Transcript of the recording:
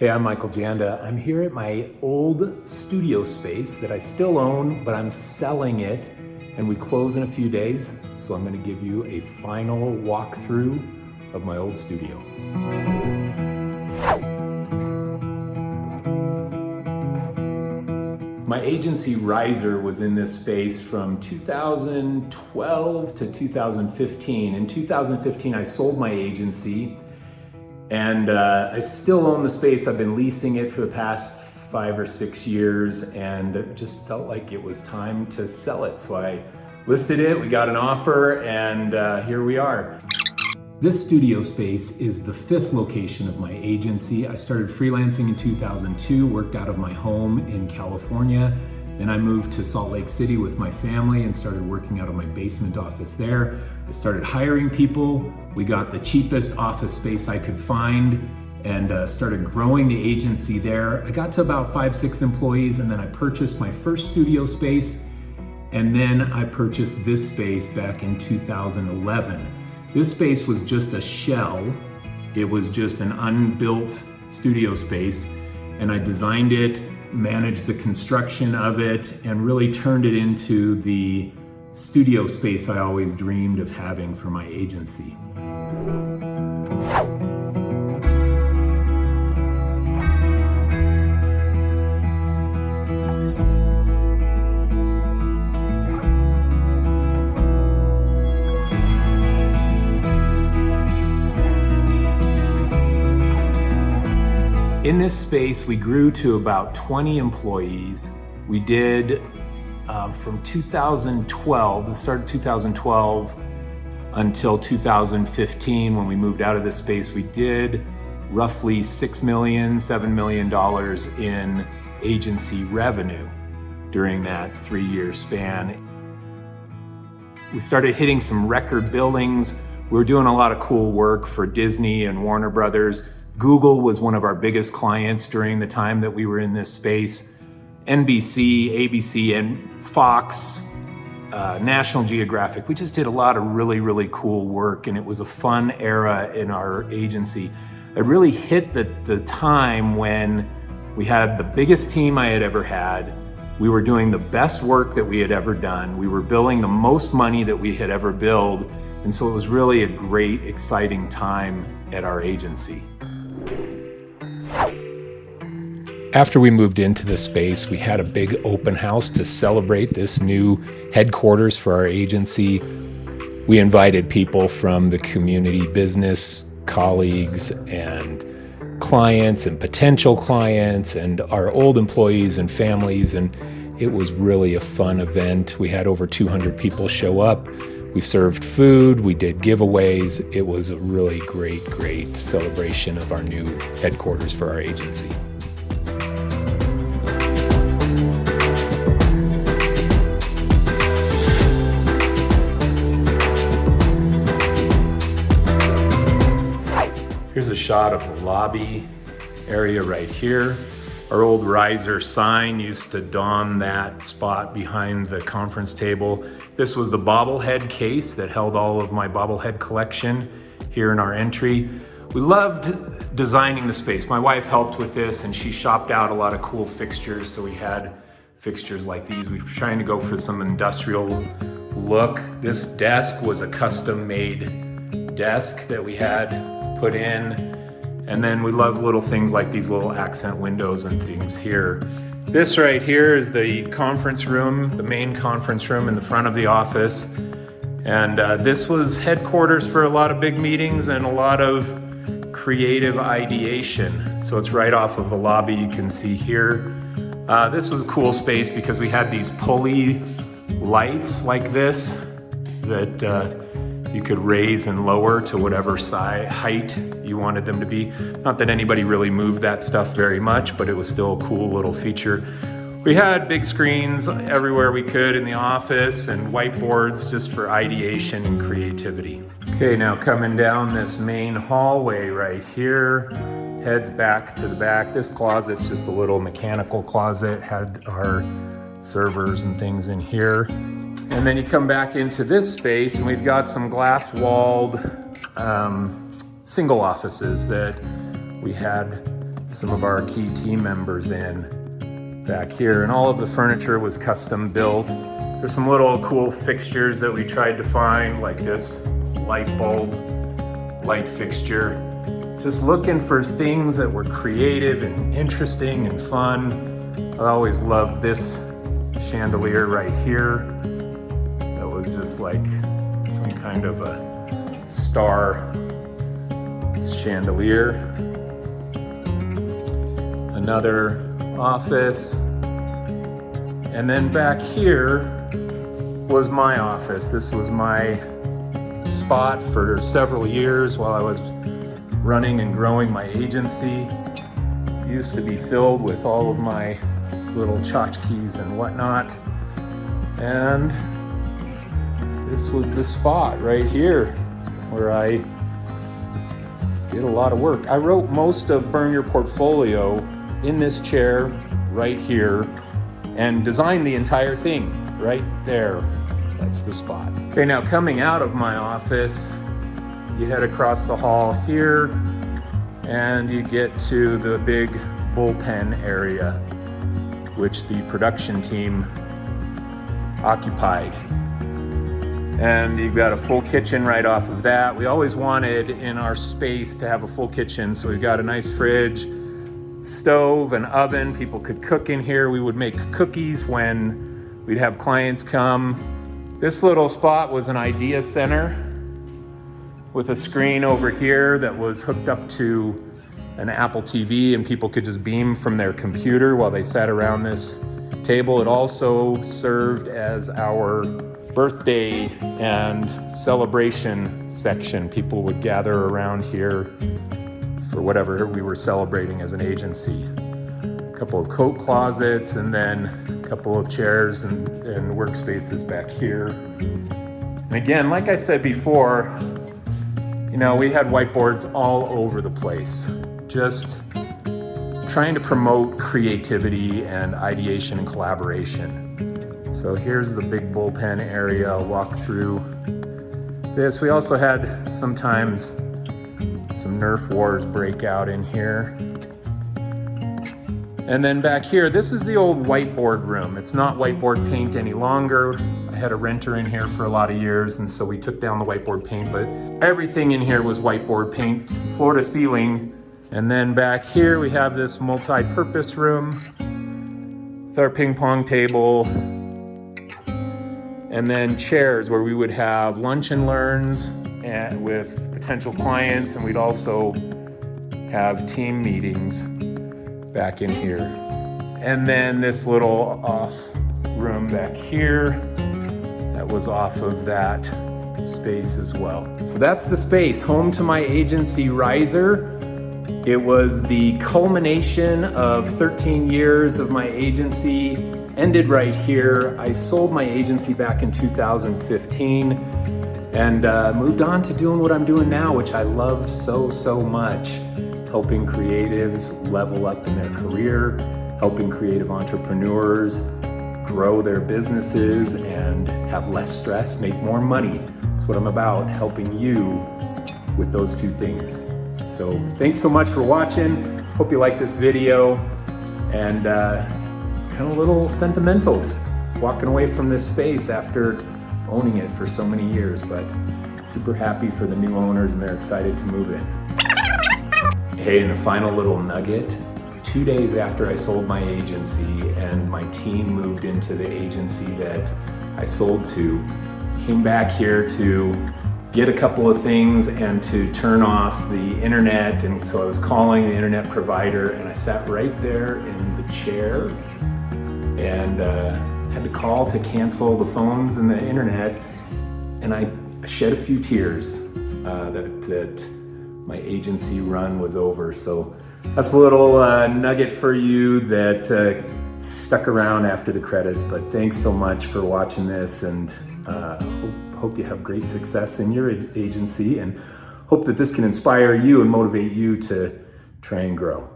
Hey, I'm Michael Janda. I'm here at my old studio space that I still own, but I'm selling it and we close in a few days. So I'm going to give you a final walkthrough of my old studio. My agency Riser was in this space from 2012 to 2015. In 2015, I sold my agency. And I still own the space. I've been leasing it for the past 5 or 6 years and just felt like it was time to sell it. So I listed it, we got an offer, and here we are. This studio space is the 5th location of my agency. I started freelancing in 2002, worked out of my home in California. Then I moved to Salt Lake City with my family and started working out of my basement office there. I started hiring people. We got the cheapest office space I could find and started growing the agency there. I got to about 5-6 employees, and then I purchased my first studio space, and then I purchased this space back in 2011. This space was just a shell. It was just an unbuilt studio space, and I designed it, managed the construction of it, and really turned it into the studio space I always dreamed of having for my agency. In this space, we grew to about 20 employees. We did from 2012, the start of 2012 until 2015, when we moved out of this space, we did roughly $6 million, $7 million in agency revenue during that 3-year span. We started hitting some record billings. We were doing a lot of cool work for Disney and Warner Brothers. Google was one of our biggest clients during the time that we were in this space. NBC, ABC, and Fox, National Geographic. We just did a lot of really, really cool work, and it was a fun era in our agency. It really hit the time when we had the biggest team I had ever had. We were doing the best work that we had ever done. We were billing the most money that we had ever billed. And so it was really a great, exciting time at our agency. After we moved into this space, we had a big open house to celebrate this new headquarters for our agency. We invited people from the community, business colleagues and clients and potential clients and our old employees and families, and it was really a fun event. We had over 200 people show up. We served food, we did giveaways. It was a really great celebration of our new headquarters for our agency. Here's a shot of the lobby area right here. Our old Riser sign used to don that spot behind the conference table. This was the bobblehead case that held all of my bobblehead collection here in our entry. We loved designing the space. My wife helped with this, and she shopped out a lot of cool fixtures. So we had fixtures like these. We were trying to go for some industrial look. This desk was a custom-made desk that we had put in. And then we love little things like these little accent windows and things here. This right here is the conference room, the main conference room in the front of the office. And this was headquarters for a lot of big meetings and a lot of creative ideation. So it's right off of the lobby, you can see here. This was a cool space because we had these pulley lights like this that you could raise and lower to whatever height you wanted them to be. Not that anybody really moved that stuff very much, but it was still a cool little feature. We had big screens everywhere we could in the office and whiteboards just for ideation and creativity. Okay, now coming down this main hallway right here, heads back to the back. This closet's just a little mechanical closet, had our servers and things in here. And then you come back into this space and we've got some glass-walled single offices that we had some of our key team members in back here. And all of the furniture was custom built. There's some little cool fixtures that we tried to find, like this light bulb light fixture. Just looking for things that were creative and interesting and fun. I always loved this chandelier right here. That was just like some kind of a star chandelier. Another office. And then back here was my office. This was my spot for several years while I was running and growing my agency. It used to be filled with all of my little tchotchkes and whatnot. And this was the spot right here where I did a lot of work. I wrote most of Burn Your Portfolio in this chair right here and designed the entire thing right there. That's the spot. Okay, now coming out of my office, you head across the hall here and you get to the big bullpen area, which the production team occupied. And you've got a full kitchen right off of that. We always wanted in our space to have a full kitchen, so we've got a nice fridge, stove, and oven. People could cook in here. We would make cookies when we'd have clients come. This little spot was an idea center with a screen over here that was hooked up to an Apple TV, and people could just beam from their computer while they sat around this table. It also served as our birthday and celebration section. People would gather around here for whatever we were celebrating as an agency. A couple of coat closets, and then a couple of chairs and workspaces back here. And again, like I said before, we had whiteboards all over the place, just trying to promote creativity and ideation and collaboration. So here's the big bullpen area. I'll walk through this. We also had sometimes some Nerf wars break out in here. And then back here, this is the old whiteboard room. It's not whiteboard paint any longer. I had a renter in here for a lot of years, and so we took down the whiteboard paint, but everything in here was whiteboard paint, floor to ceiling. And then back here, we have this multi-purpose room with our ping pong table, and then chairs where we would have lunch and learns with potential clients, and we'd also have team meetings back in here. And then this little off room back here that was off of that space as well. So that's the space, home to my agency, Riser. It was the culmination of 13 years of my agency, ended right here. I sold my agency back in 2015 and moved on to doing what I'm doing now, which I love so much. Helping creatives level up in their career, helping creative entrepreneurs grow their businesses and have less stress, make more money. That's what I'm about, helping you with those two things. So thanks so much for watching. Hope you like this video. And it's kind of a little sentimental walking away from this space after owning it for so many years, but super happy for the new owners and they're excited to move in. Hey, and a final little nugget. 2 days after I sold my agency and my team moved into the agency that I sold to, came back here to get a couple of things and to turn off the internet. And so I was calling the internet provider and I sat right there in the chair and had to call to cancel the phones and the internet. And I shed a few tears that my agency run was over. So that's a little nugget for you that stuck around after the credits. But thanks so much for watching this, and hope you have great success in your agency, and hope that this can inspire you and motivate you to try and grow.